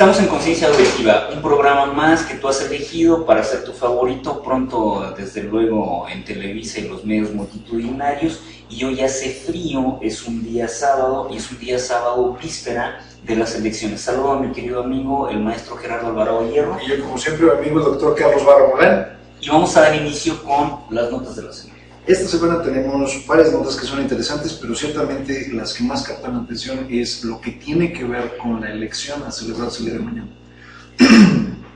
Estamos en Conciencia Auditiva, un programa más que tú has elegido para ser tu favorito, pronto desde luego en Televisa y los medios multitudinarios, y hoy hace frío, es un día sábado, y es un día sábado víspera de las elecciones. Saludo a mi querido amigo, el maestro Gerardo Alvarado Hierro. Y yo, como siempre, mi amigo, el doctor Carlos Barra Morán. Y vamos a dar inicio con las notas de la semana. Esta semana tenemos varias notas que son interesantes, pero ciertamente las que más captan la atención es lo que tiene que ver con la elección a celebrarse el día de mañana.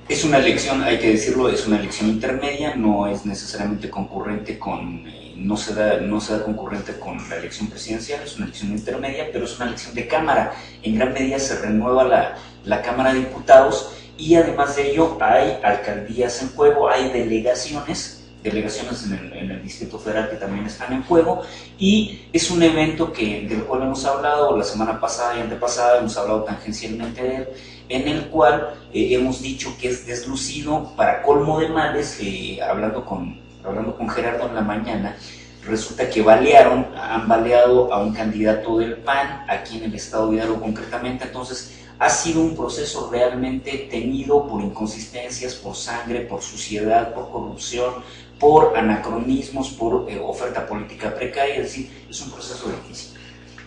Es una elección, hay que decirlo, es una elección intermedia, no es necesariamente concurrente con, no se da concurrente con la elección presidencial, es una elección intermedia, pero es una elección de Cámara. En gran medida se renueva la Cámara de Diputados y además de ello hay alcaldías en juego, hay delegaciones en el Distrito Federal que también están en juego, y es un evento del cual hemos hablado la semana pasada y antepasada, hemos hablado tangencialmente de él, en el cual hemos dicho que es deslucido, para colmo de males, hablando con Gerardo en la mañana, resulta que han baleado a un candidato del PAN, aquí en el estado de Hidalgo concretamente. Entonces ha sido un proceso realmente teñido por inconsistencias, por sangre, por suciedad, por corrupción, por anacronismos, por oferta política precaria, es decir, es un proceso difícil.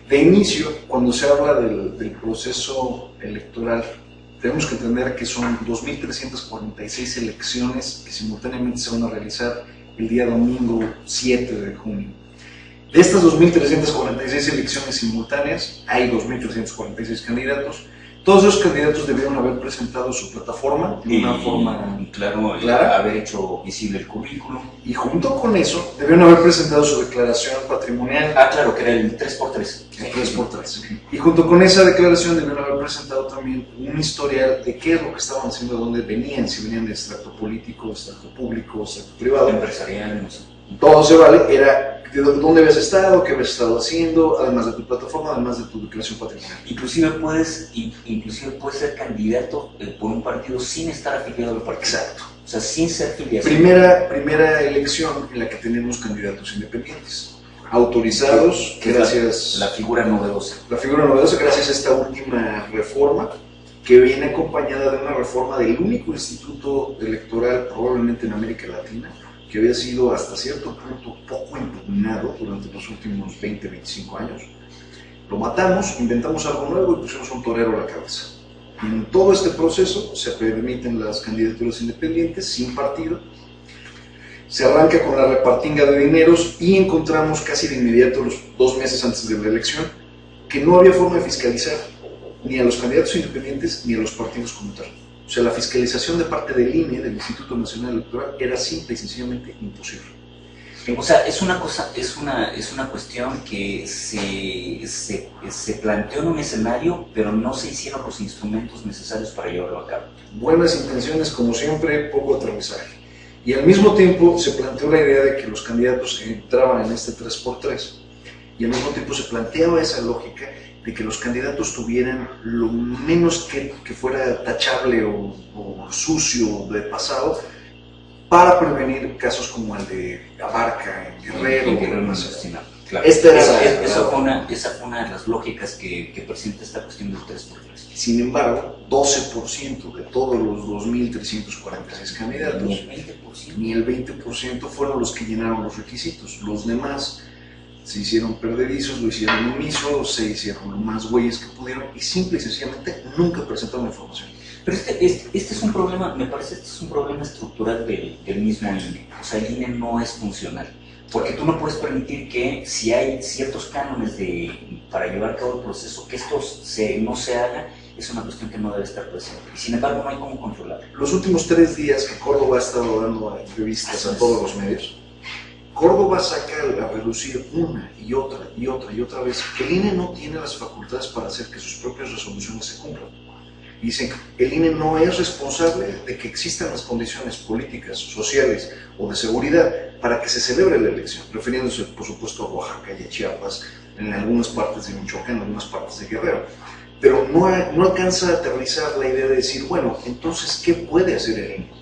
De inicio, cuando se habla del proceso electoral, tenemos que entender que son 2.346 elecciones que simultáneamente se van a realizar el día domingo 7 de junio. De estas 2.346 elecciones simultáneas, hay 2.346 candidatos. Todos esos candidatos debieron haber presentado su plataforma de una forma clara, haber hecho visible el currículum. Y junto con eso, debieron haber presentado su declaración patrimonial. Claro, que era el 3x3. El 3x3. Y junto con esa declaración debieron haber presentado también un historial de qué es lo que estaban haciendo, de dónde venían, si venían de extracto político, extracto público, extracto privado. Empresarial, no sé. Todo se vale, era de dónde habías estado, qué habías estado haciendo, además de tu plataforma, además de tu declaración patrimonial. Inclusive puedes ser candidato por un partido sin estar afiliado al partido. Exacto. O sea, sin ser afiliado. Primera elección en la que tenemos candidatos independientes, autorizados, gracias... La figura novedosa. La figura novedosa gracias a esta última reforma, que viene acompañada de una reforma del único instituto electoral probablemente en América Latina, que había sido hasta cierto punto poco impugnado durante los últimos 20-25 años. Lo matamos, inventamos algo nuevo y pusimos un torero a la cabeza. En todo este proceso se permiten las candidaturas independientes sin partido, se arranca con la repartinga de dineros y encontramos casi de inmediato, los 2 meses antes de la elección, que no había forma de fiscalizar ni a los candidatos independientes ni a los partidos como tal. O sea, la fiscalización de parte del INE, del Instituto Nacional Electoral, era simple y sencillamente imposible. O sea, es una cuestión que se planteó en un escenario, pero no se hicieron los instrumentos necesarios para llevarlo a cabo. Buenas intenciones, como siempre, poco aterrizaje. Y al mismo tiempo se planteó la idea de que los candidatos entraban en este 3x3, y al mismo tiempo se planteaba esa lógica de que los candidatos tuvieran lo menos que fuera tachable o sucio de pasado, para prevenir casos como el de Abarca en Guerrero. Claro. Esa fue una de las lógicas que presenta esta cuestión del 3x3. Sin embargo, 12% de todos los 2.346 candidatos, ni el 20% fueron los que llenaron los requisitos. Los demás se hicieron perdedizos, lo hicieron omiso, se hicieron lo más güeyes que pudieron y simple y sencillamente nunca presentaron la información. Pero este es un problema, me parece, este es un problema estructural del mismo INE. O sea, el INE no es funcional. Porque tú no puedes permitir que, si hay ciertos cánones para llevar a cabo el proceso, que esto no se haga, es una cuestión que no debe estar presente. Y sin embargo, no hay cómo controlarlo. Los últimos 3 días que Córdoba ha estado dando entrevistas a todos los medios, Córdoba saca a relucir una y otra vez que el INE no tiene las facultades para hacer que sus propias resoluciones se cumplan. Dicen que el INE no es responsable de que existan las condiciones políticas, sociales o de seguridad para que se celebre la elección, refiriéndose por supuesto a Oaxaca y a Chiapas, en algunas partes de Michoacán, en algunas partes de Guerrero. Pero no alcanza a aterrizar la idea de decir, bueno, entonces, ¿qué puede hacer el INE?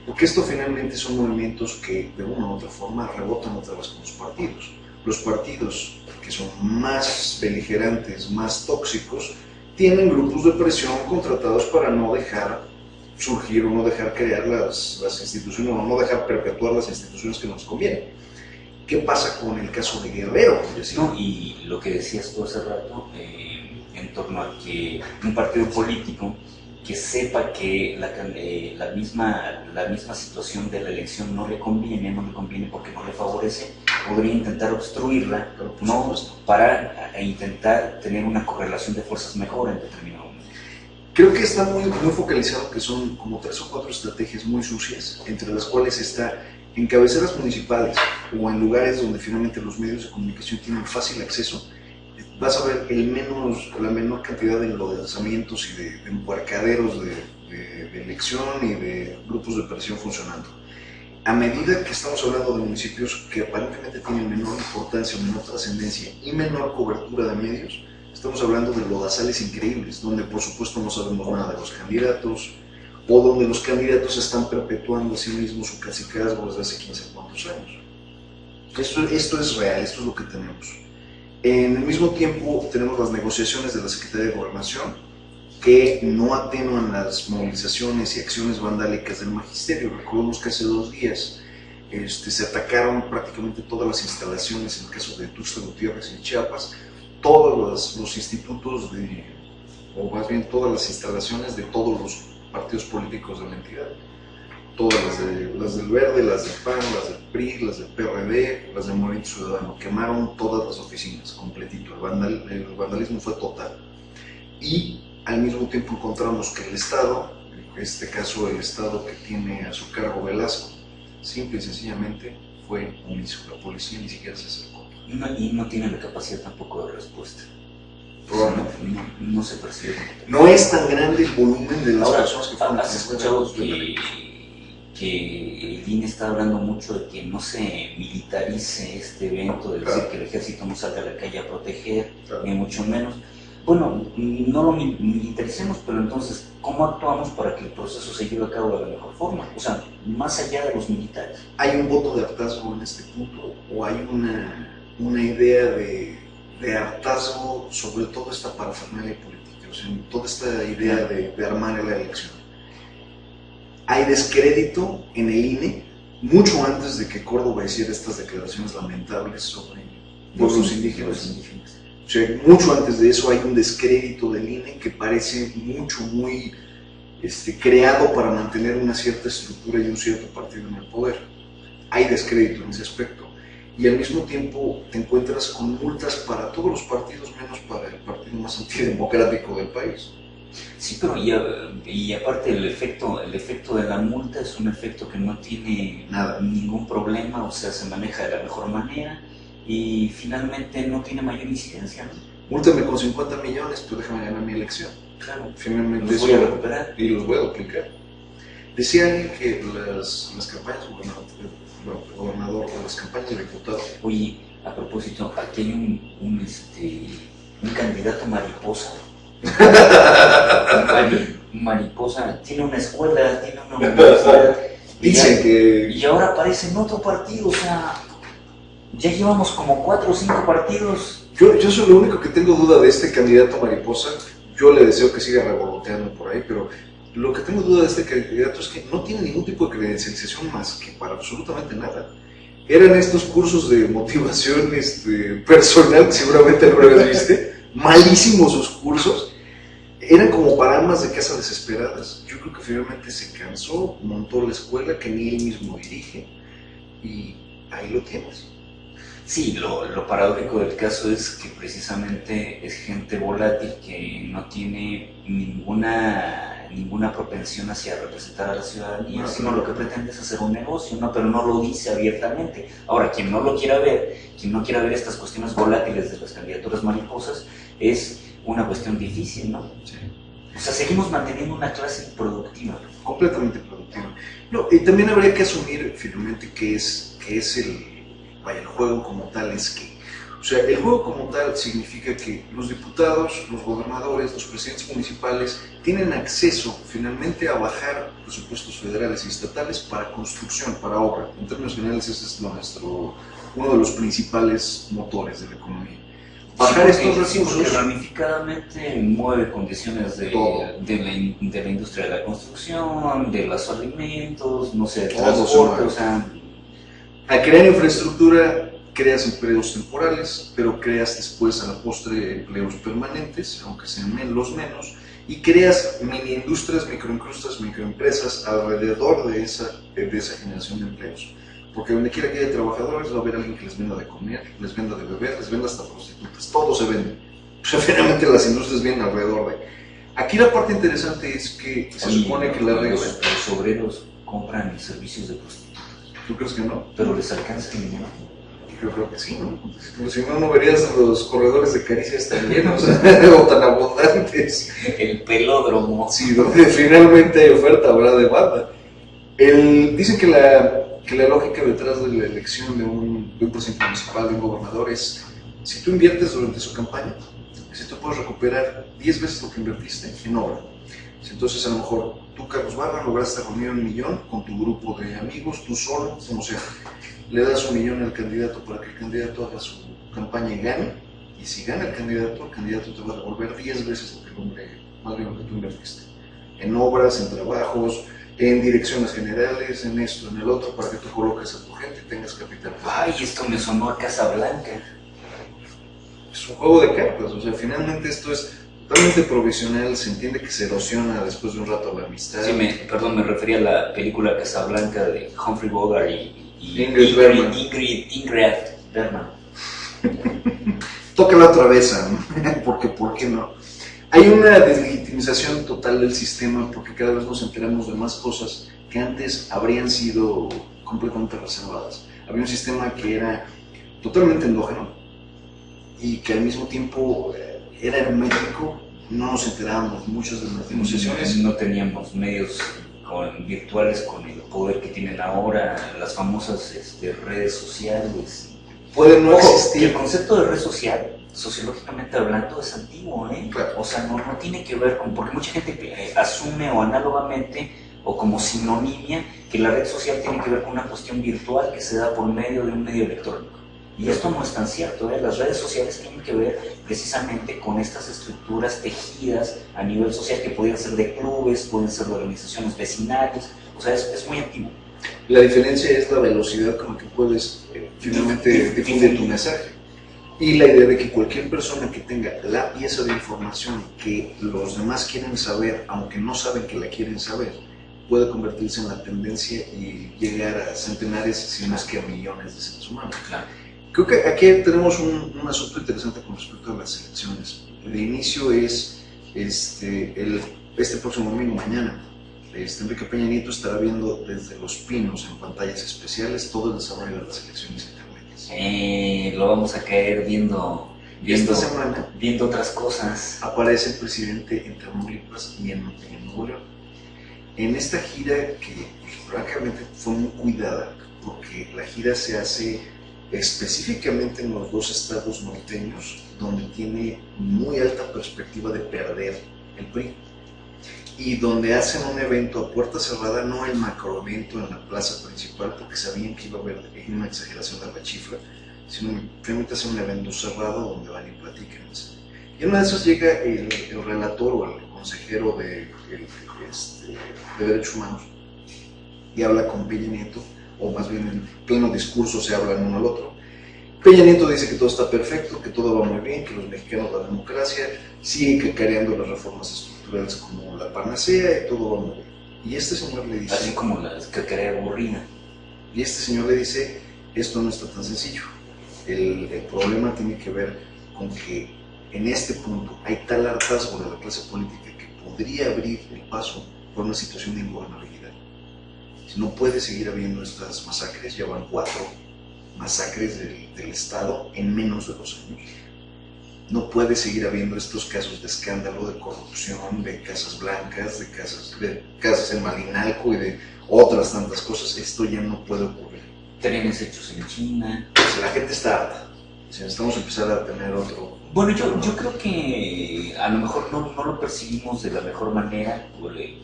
Porque esto finalmente son movimientos que de una u otra forma rebotan otra vez con los partidos. Los partidos que son más beligerantes, más tóxicos, tienen grupos de presión contratados para no dejar surgir o no dejar crear las instituciones, o no dejar perpetuar las instituciones que nos convienen. ¿Qué pasa con el caso de Guerrero? No, y lo que decías tú hace rato, en torno a que un partido político que sepa que la misma situación de la elección no le conviene porque no le favorece, podría intentar obstruirla, ¿no? Para intentar tener una correlación de fuerzas mejor en determinado momento. Creo que está muy focalizado, que son como 3 o 4 estrategias muy sucias, entre las cuales está en cabeceras municipales o en lugares donde finalmente los medios de comunicación tienen fácil acceso. Vas a ver la menor cantidad de enlodazamientos y de embarcaderos de elección y de grupos de presión funcionando. A medida que estamos hablando de municipios que aparentemente tienen menor importancia, menor trascendencia y menor cobertura de medios, estamos hablando de lodazales increíbles, donde por supuesto no sabemos nada de los candidatos, o donde los candidatos están perpetuando a sí mismos su cacicazgo desde hace 15 cuantos años. Esto es real, esto es lo que tenemos. En el mismo tiempo tenemos las negociaciones de la Secretaría de Gobernación que no atenuan las movilizaciones y acciones vandálicas del magisterio. Recordemos que hace 2 días se atacaron prácticamente todas las instalaciones, en el caso de Tuxtla Gutiérrez y Chiapas, todos los institutos, o más bien todas las instalaciones de todos los partidos políticos de la entidad. Todas las del Verde, las del PAN, las del PRI, las del PRD, las del Movimiento Ciudadano. Quemaron todas las oficinas, completito. El vandalismo fue total. Y al mismo tiempo encontramos que el Estado, en este caso el Estado que tiene a su cargo Velasco, simple y sencillamente fue omiso. La policía ni siquiera se acercó. Y no tiene la capacidad tampoco de respuesta. No se percibe. No es tan grande el volumen de las personas que fueron. ¿Has escuchado que el INE está hablando mucho de que no se militarice este evento, de decir que el ejército no salga a la calle a proteger, ni mucho menos? Bueno, no lo militaricemos, pero entonces, ¿cómo actuamos para que el proceso se lleve a cabo de la mejor forma? O sea, más allá de los militares. ¿Hay un voto de hartazgo en este punto? ¿O hay una idea de hartazgo sobre toda esta parafernalia política? O sea, toda esta idea de armar la elección. Hay descrédito en el INE, mucho antes de que Córdoba hiciera estas declaraciones lamentables sobre pueblos indígenas. O sea, mucho antes de eso hay un descrédito del INE que parece muy creado para mantener una cierta estructura y un cierto partido en el poder. Hay descrédito en ese aspecto. Y al mismo tiempo te encuentras con multas para todos los partidos, menos para el partido más antidemocrático del país. Sí, pero y aparte el efecto de la multa es un efecto que no tiene ningún problema, o sea, se maneja de la mejor manera y finalmente no tiene mayor incidencia, ¿no? Múltame con 50 millones, pero déjame ganar mi elección. Claro, finalmente los voy a recuperar. Y los voy a duplicar. Decía alguien que las campañas gobernador o las campañas de diputado. Oye, a propósito, aquí hay un candidato mariposa. Mariposa, tiene una escuela, tiene una universidad. Dicen que. Y ahora aparece en otro partido, o sea, ya llevamos como 4 o 5 partidos. Yo soy lo único que tengo duda de este candidato mariposa. Yo le deseo que siga revoloteando por ahí, pero lo que tengo duda de este candidato es que no tiene ningún tipo de credencialización más que para absolutamente nada. Eran estos cursos de motivación personal, que seguramente alguna vez viste, malísimos sus cursos, eran como para amas de casa desesperadas. Yo creo que finalmente se cansó, montó la escuela que ni él mismo dirige y ahí lo tienes. Sí, lo paradójico del caso es que precisamente es gente volátil que no tiene ninguna propensión hacia representar a la ciudadanía, sino lo que pretende es hacer un negocio, ¿no? Pero no lo dice abiertamente. Ahora, quien no lo quiera ver, quien no quiera ver estas cuestiones volátiles de las candidaturas mariposas, es una cuestión difícil, ¿no? Sí. O sea, seguimos manteniendo una clase productiva. Completamente productiva. No, y también habría que asumir finalmente que es el juego como tal es que. O sea, el juego como tal significa que los diputados, los gobernadores, los presidentes municipales tienen acceso finalmente a bajar presupuestos federales y estatales para construcción, para obra. En términos generales ese es uno de los principales motores de la economía. bajar estos Sí, porque recursos. ramificadamente mueve condiciones Todo. de la industria de la construcción, de los alimentos, no sé, de Todo se transporte, mueve. o sea, Al crear infraestructura, creas empleos temporales, pero creas después a la postre empleos permanentes, aunque sean los menos, y creas mini industrias, microincrustas, microempresas alrededor de esa generación de empleos. Porque donde quiera que haya trabajadores va a haber alguien que les venda de comer, les venda de beber, les venda hasta prostitutas, todo se vende. Pues finalmente las industrias vienen alrededor de. Aquí la parte interesante es que se oye, supone que la regla. los obreros compran servicios de prostitutas, ¿Tú crees que no? pero les alcanza el dinero. Yo creo que sí, ¿no? Pues si no, no verías los corredores de caricias tan llenos o tan abundantes. El pelódromo. Sí, donde finalmente hay oferta, habrá demanda. Dicen que la lógica detrás de la elección de un presidente municipal, de un gobernador, es si tú inviertes durante su campaña, si tú puedes recuperar 10 veces lo que invertiste en obra. Entonces, a lo mejor tú, Carlos Barra, lograste reunir 1 millón con tu grupo de amigos, tú solo, como sea. Le das 1 millón al candidato para que el candidato haga su campaña y gane. Y si gana el candidato te va a devolver 10 veces lo que tú invertiste. En obras, en trabajos, en direcciones generales, en esto, en el otro, para que tú coloques a tu gente y tengas capital. Ay, esto me sonó a Casablanca. Es un juego de cartas, o sea, finalmente esto es totalmente provisional, se entiende que se erosiona después de un rato la amistad. Sí, me refería a la película Casablanca de Humphrey Bogart y Ingrid Bergman. Ingrid Bergman. Tócala otra vez, ¿no? Porque, ¿por qué no? Hay una deslegitimización total del sistema porque cada vez nos enteramos de más cosas que antes habrían sido completamente reservadas. Había un sistema que era totalmente endógeno y que al mismo tiempo era hermético, no nos enterábamos muchas de las negociaciones. No teníamos medios virtuales con el poder que tienen ahora, las famosas redes sociales. Puede no Ojo, existir. el concepto de red social, sociológicamente hablando, es antiguo, ¿eh? Claro. O sea, no tiene que ver con, porque mucha gente asume o análogamente o como sinonimia que la red social tiene que ver con una cuestión virtual que se da por medio de un medio electrónico. Y esto no es tan cierto, ¿eh? Las redes sociales tienen que ver precisamente con estas estructuras tejidas a nivel social que pueden ser de clubes, pueden ser de organizaciones vecinales, o sea, es muy antiguo. La diferencia es la velocidad con la que puedes finalmente difundir tu mensaje. Y la idea de que cualquier persona que tenga la pieza de información que los demás quieren saber, aunque no saben que la quieren saber, puede convertirse en la tendencia y llegar a centenares, si no es que a millones de seres humanos. Claro. Creo que aquí tenemos un asunto interesante con respecto a las elecciones. De inicio es este próximo domingo, mañana. Enrique Peña Nieto estará viendo desde Los Pinos en pantallas especiales todo el desarrollo de las elecciones intermedias. Lo vamos a caer viendo Esta semana viendo otras cosas. aparece el presidente en Tamaulipas y en Nuevo León. En esta gira que francamente fue muy cuidada, porque la gira se hace específicamente en los 2 estados norteños, donde tiene muy alta perspectiva de perder el PRI. Y donde hacen un evento a puerta cerrada, no el macroevento en la plaza principal, porque sabían que iba a haber una exageración de la chifla, sino finalmente hacen un evento cerrado donde van y platican. Y en una de esas llega el relator o el consejero de Derechos Humanos y habla con Peña Nieto, o más bien en pleno discurso se hablan uno al otro. Peña Nieto dice que todo está perfecto, que todo va muy bien, que los mexicanos, la democracia, siguen cacareando las reformas estructurales como la panacea y todo va muy bien. Y este señor le dice... Así como la cacarea aburrida. Y este señor le dice, esto no está tan sencillo. El problema tiene que ver con que en este punto hay tal hartazgo de la clase política que podría abrir el paso por una situación de ingobernabilidad. Si no puede seguir habiendo estas masacres, ya van 4 masacres del Estado en menos de 2 años. No puede seguir habiendo estos casos de escándalo, de corrupción, de casas blancas, de casas en Malinalco y de otras tantas cosas. Esto ya no puede ocurrir. Trenes hechos en China. Pues la gente está harta. Si necesitamos empezar a tener otro... Bueno, yo creo que a lo mejor no lo percibimos de la mejor manera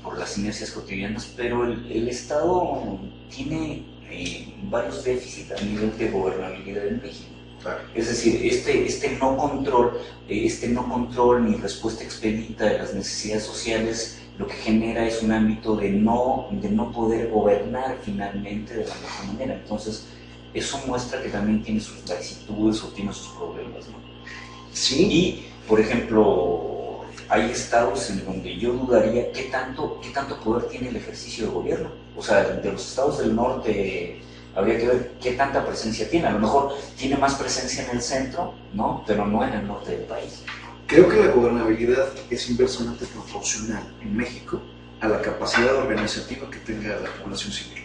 por las inercias cotidianas, pero el Estado tiene varios déficits a nivel de gobernabilidad en México. Claro. Es decir, este no control ni respuesta expedita de las necesidades sociales lo que genera es un ámbito de no poder gobernar finalmente de la mejor manera. Entonces, eso muestra que también tiene sus vicisitudes o tiene sus problemas, ¿no? Sí. Y, por ejemplo, hay estados en donde yo dudaría qué tanto poder tiene el ejercicio de gobierno. O sea, de los estados del norte habría que ver qué tanta presencia tiene. A lo mejor tiene más presencia en el centro, ¿no? Pero no en el norte del país. Creo que la gobernabilidad es inversamente proporcional en México a la capacidad organizativa que tenga la población civil.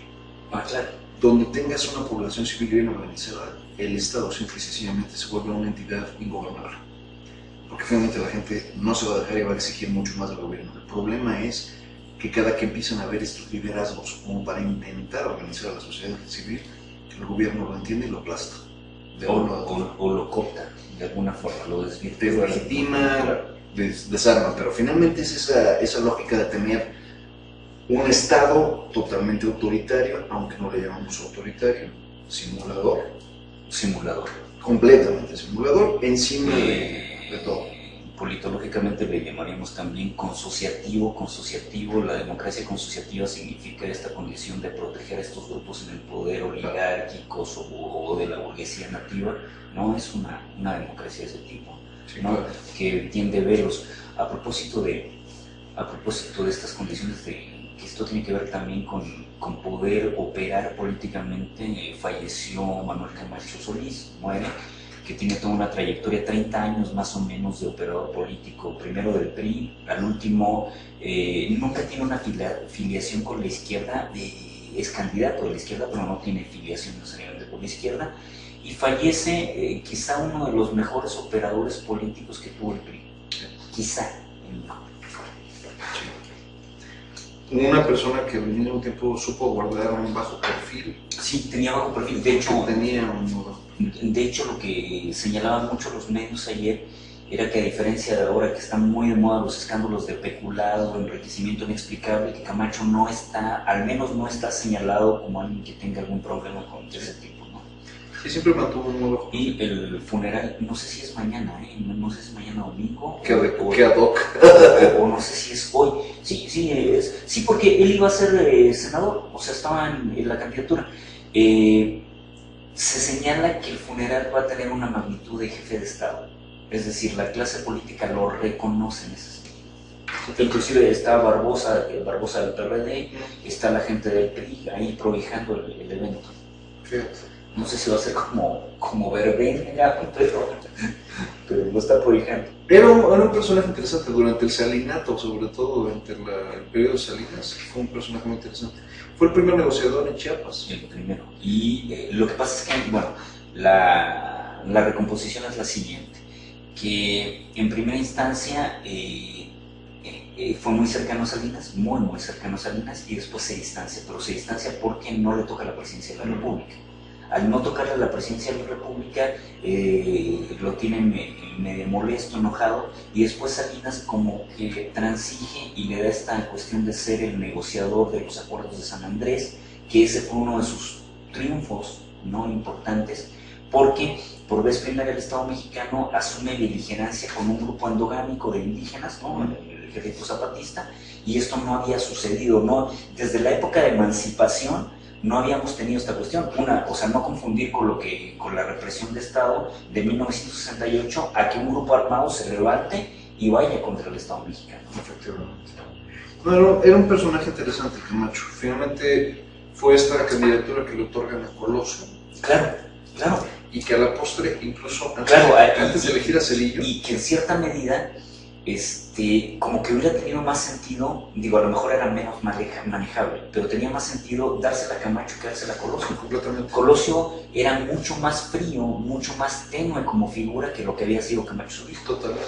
Ah, claro. Donde tengas una población civil bien organizada, el Estado simple y sencillamente se vuelve una entidad ingobernable. Porque finalmente la gente no se va a dejar y va a exigir mucho más del gobierno. El problema es que cada que empiezan a haber estos liderazgos como para intentar organizar a la sociedad civil, el gobierno lo entiende y lo aplasta. O lo coopta de alguna forma, lo desvirtúa. Deslegitima, desarma, pero finalmente es esa lógica de tener un Estado totalmente autoritario, aunque no le llamamos autoritario, simulador, completamente simulador, encima de todo. Politológicamente le llamaríamos también consociativo. La democracia consociativa significa esta condición de proteger a estos grupos en el poder oligárquicos o de la burguesía nativa. No es una democracia de ese tipo, sí, ¿no? Claro. Que tiende velos. A propósito de estas condiciones que esto tiene que ver también con poder operar políticamente, falleció Manuel Camacho Solís, muere, que tiene toda una trayectoria, 30 años más o menos de operador político, primero del PRI, al último, nunca tiene una filiación con la izquierda, es candidato de la izquierda, pero no tiene filiación necesariamente con la izquierda, y fallece quizá uno de los mejores operadores políticos que tuvo el PRI, quizá el mejor. Una persona que al mismo tiempo supo guardar un bajo perfil. Sí, tenía bajo perfil, de hecho lo que señalaban mucho los medios ayer era que a diferencia de ahora que están muy de moda los escándalos de peculado, enriquecimiento inexplicable, que Camacho al menos no está señalado como alguien que tenga algún problema con ese tipo, ¿no? Sí, siempre mantuvo un bajo perfil. Y el funeral, no sé si es mañana, no sé si es mañana domingo. Qué ad hoc. O no sé si es hoy. Sí, porque él iba a ser senador, o sea, estaba en la candidatura. Se señala que el funeral va a tener una magnitud de jefe de Estado, es decir, la clase política lo reconoce en ese sentido. Inclusive está Barbosa del PRD, está la gente del PRI ahí prohijando el evento. Fíjate. No sé si va a ser como verbena, pero lo está prohijando. Era un personaje interesante durante el salinato, sobre todo durante el periodo de Salinas, fue un personaje muy interesante. Fue el primer negociador en Chiapas. El primero. Y lo que pasa es que, bueno, la recomposición es la siguiente, que en primera instancia fue muy cercano a Salinas, muy cercano a Salinas, y después se distancia, pero se distancia porque no le toca la presidencia de la República. Al no tocarle la presidencia de la República, lo tienen medio molesto, enojado, y después Salinas como que transige y le da esta cuestión de ser el negociador de los acuerdos de San Andrés, que ese fue uno de sus triunfos, ¿no?, importantes, porque por vez primera el Estado mexicano asume beligerancia con un grupo endogámico de indígenas, ¿no?, el ejército zapatista, y esto no había sucedido, ¿no? Desde la época de emancipación no habíamos tenido esta cuestión, o sea, no confundir con la represión de Estado de 1968 a que un grupo armado se levante y vaya contra el Estado mexicano. Efectivamente. No, era un personaje interesante, Camacho. Finalmente fue esta candidatura que le otorgan a Colosio. Claro. Y que a la postre, incluso antes de elegir a Cedillo. Y que en cierta medida, como que hubiera tenido más sentido, digo, a lo mejor era menos manejable, pero tenía más sentido dársela a Camacho que dársela a Colosio. Completamente. Colosio era mucho más frío, mucho más tenue como figura que lo que había sido Camacho Solís. Totalmente.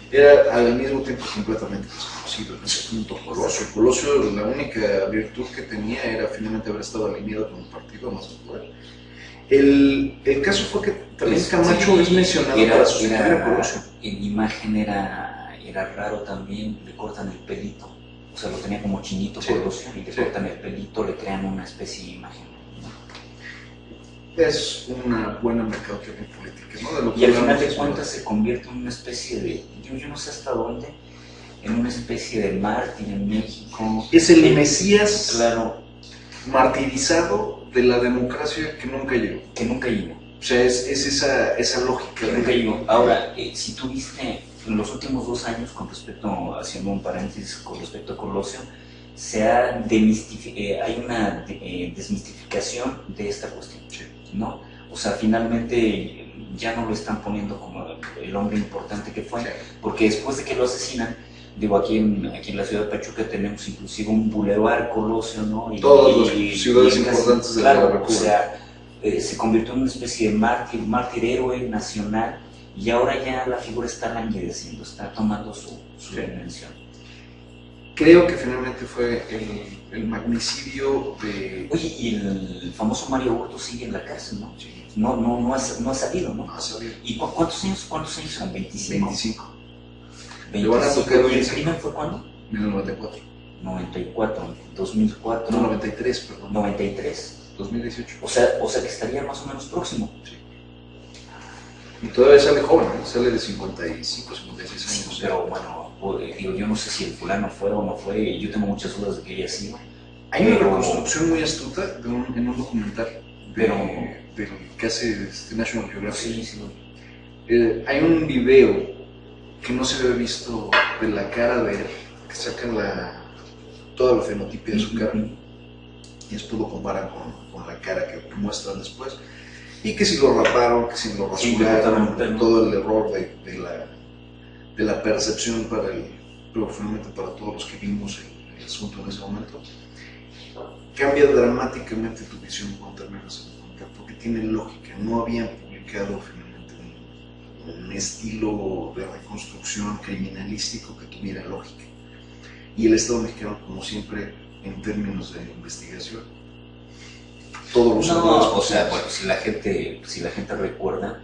Era al mismo tiempo completamente desconocido en ese punto Colosio, la única virtud que tenía era finalmente haber estado alineado con un partido más popular. El caso fue que también Camacho es mencionado para sustituir a Colosio. En imagen era raro también, le cortan el pelito, o sea, lo tenía como chinito Colosio, y le cortan el pelito, le crean una especie de imagen. Es una buena mercadotecnia política, ¿no? De lo que Y al final hablamos de cuentas se convierte en una especie de, yo no sé hasta dónde, en una especie de mártir en México. Es el Mesías Claro, martirizado de la democracia que nunca llegó. que nunca llegó. O sea, es esa lógica. Que nunca llegó. Ahora, si tú viste en los últimos 2 años, con respecto, haciendo un paréntesis con respecto a Colosio, hay una desmistificación de esta cuestión, ¿no? O sea, finalmente ya no lo están poniendo como el hombre importante que fue, porque después de que lo asesinan, digo, aquí en la ciudad de Pachuca tenemos inclusive un bulevar Colosio, ¿no? Todas las ciudades importantes de la República. O sea, se convirtió en una especie de mártir héroe nacional, y ahora ya la figura está languideciendo, está tomando su dimensión. Creo que finalmente fue el magnicidio de... Oye, y el famoso Mario Hurto sigue en la cárcel, ¿no? Sí. No ha salido, ¿no? No ha salido. ¿Y cuántos años son? 25. 25. 25. Le van a tocar ¿Y el crimen fue cuándo? En el 94. 94, 2004. No, 93, perdón. 93. 2018. O sea que estaría más o menos próximo. Sí. Y todavía sale joven, ¿no? Sale de 55, 56 años. Sí, pero bueno, digo, yo no sé si el fulano fue o no fue, yo tengo muchas dudas de que haya sido. Hay una reconstrucción muy astuta en un documental del que hace National Geographic. Sí. Hay un video que no se había visto de la cara de él, que sacan toda la fenotipia de su cara, y después lo comparan con la cara que muestran después, y que si lo raparon, que si lo rasuraron, todo el error de la percepción pero finalmente para todos los que vimos el asunto en ese momento, cambia dramáticamente tu visión cuando terminas el documental, porque tiene lógica. No habían publicado finalmente un estilo de reconstrucción criminalístico que tuviera lógica. Y el Estado mexicano, como siempre, en términos de investigación, todos los errores. O sea, bueno, si la gente recuerda,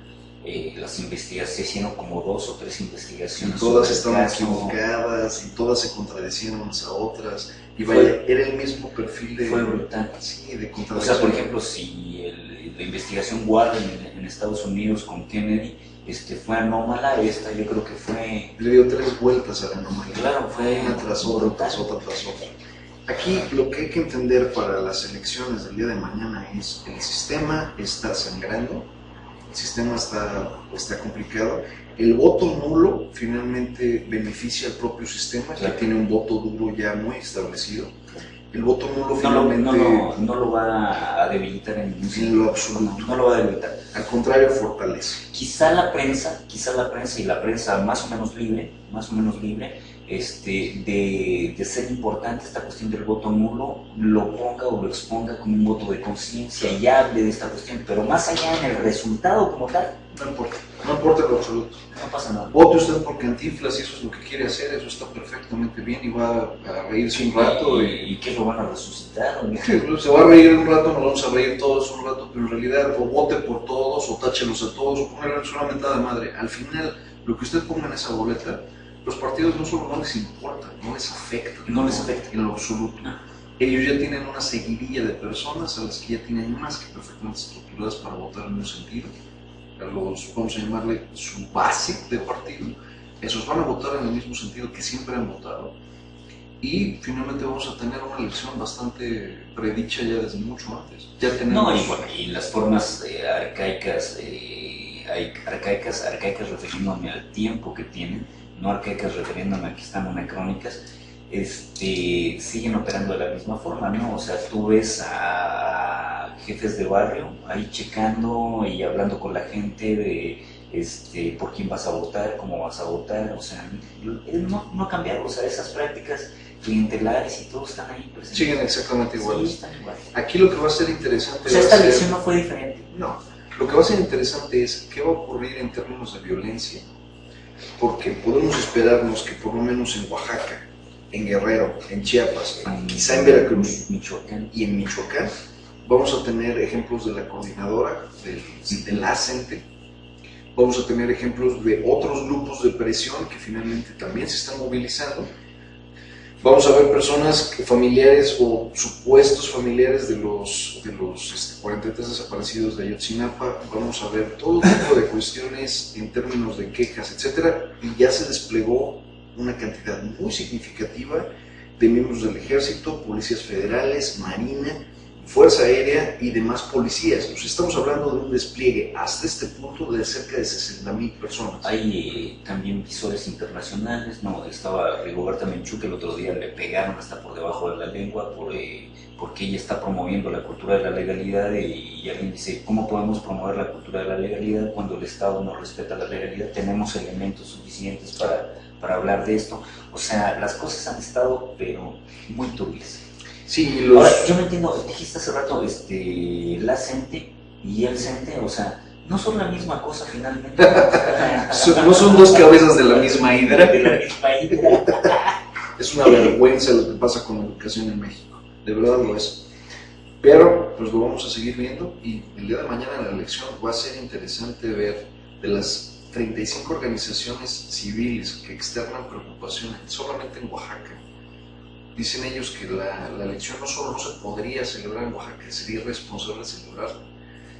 las investigaciones se hicieron como 2 o 3 investigaciones. Y todas estaban equivocadas y todas se contradecían unas a otras. Y vaya, era el mismo perfil de... Fue brutal. Sí, de contradicción. O sea, por ejemplo, si la investigación Warren en Estados Unidos con Kennedy fue anómala, esta yo creo que fue... Le dio 3 vueltas a la anomalía. Claro, fue una tras otra, tras otra. Aquí lo que hay que entender para las elecciones del día de mañana es el sistema está sangrando, el sistema está complicado. El voto nulo finalmente beneficia al propio sistema, que tiene un voto duro ya muy establecido. El voto nulo finalmente... No lo va a debilitar en ningún sentido. En lo absoluto. No lo va a debilitar. Al contrario, fortalece. Quizá la prensa y la prensa más o menos libre, de ser importante esta cuestión del voto nulo, lo ponga o lo exponga como un voto de conciencia y hable de esta cuestión, pero más allá en el resultado como tal, no importa en lo absoluto. No pasa nada. Vote usted por Cantinflas si eso es lo que quiere hacer, eso está perfectamente bien y va a reírse un rato. ¿Y qué lo van a resucitar? Se va a reír un rato, nos vamos a reír todos un rato, pero en realidad o vote por todos, o táchelos a todos, o pónganle una mentada de madre. Al final, lo que usted ponga en esa boleta, los partidos no solo no les importa, no les afecta. No les afecta. En lo absoluto. Ellos ya tienen una seguidilla de personas a las que ya tienen más que perfectamente estructuradas para votar en un sentido. A los, vamos a llamarle, su base de partido. Esos van a votar en el mismo sentido que siempre han votado. Y finalmente vamos a tener una elección bastante predicha ya desde mucho antes. Ya tenemos... y las formas arcaicas refiriéndome al tiempo que tienen, no arcaicas refiriéndome a que están anacrónicas, siguen operando de la misma forma, ¿no? O sea, tú ves a jefes de barrio ahí checando y hablando con la gente de por quién vas a votar, cómo vas a votar, o sea, no ha cambiado, o sea, esas prácticas clientelares y todo están ahí presentes. Siguen exactamente igual. Sí, están igual. Aquí lo que va a ser interesante... O sea, esta elección no fue diferente. No, lo que va a ser interesante es qué va a ocurrir en términos de violencia, porque podemos esperarnos que por lo menos en Oaxaca, en Guerrero, en Chiapas, quizá en Veracruz Michoacán. Y en Michoacán vamos a tener ejemplos de la coordinadora, de la CENTE, vamos a tener ejemplos de otros grupos de presión que finalmente también se están movilizando, Vamos a ver personas familiares o supuestos familiares de los 43 desaparecidos de Ayotzinapa. Vamos a ver todo tipo de cuestiones en términos de quejas, etcétera. Y ya se desplegó una cantidad muy significativa de miembros del Ejército, policías federales, Marina, Fuerza Aérea y demás policías. Entonces estamos hablando de un despliegue hasta este punto de cerca de 60,000 personas. Hay también visores internacionales, ¿no? Estaba Rigoberta Menchú, que el otro día le pegaron hasta por debajo de la lengua porque ella está promoviendo la cultura de la legalidad y alguien dice, ¿cómo podemos promover la cultura de la legalidad cuando el Estado no respeta la legalidad? Tenemos elementos suficientes para hablar de esto. O sea, las cosas han estado, pero muy turbias. Sí, Ahora, yo no entiendo, dijiste hace rato, la CENTE y el CENTE, o sea, no son la misma cosa finalmente. No son dos cabezas de la misma hidra. De la misma hidra. Es una vergüenza lo que pasa con la educación en México, de verdad lo es. Pero pues lo vamos a seguir viendo y el día de mañana en la elección va a ser interesante ver de las 35 organizaciones civiles que externan preocupación solamente en Oaxaca. Dicen ellos que la elección no solo no se podría celebrar en Oaxaca, sería irresponsable celebrarla.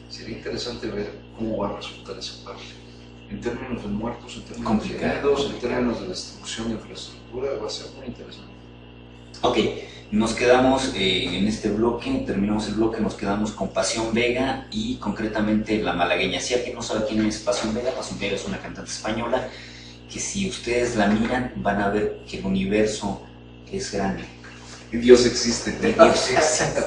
Sería interesante ver cómo va a resultar esa parte. En términos de muertos, en términos de heridos, en términos de destrucción de infraestructura, va a ser muy interesante. Ok, nos quedamos en este bloque, terminamos el bloque, nos quedamos con Pasión Vega y concretamente La Malagueña. Si alguien no sabe quién es Pasión Vega es una cantante española que si ustedes la miran van a ver que el universo es grande. Y Dios existe. Y Dios existe.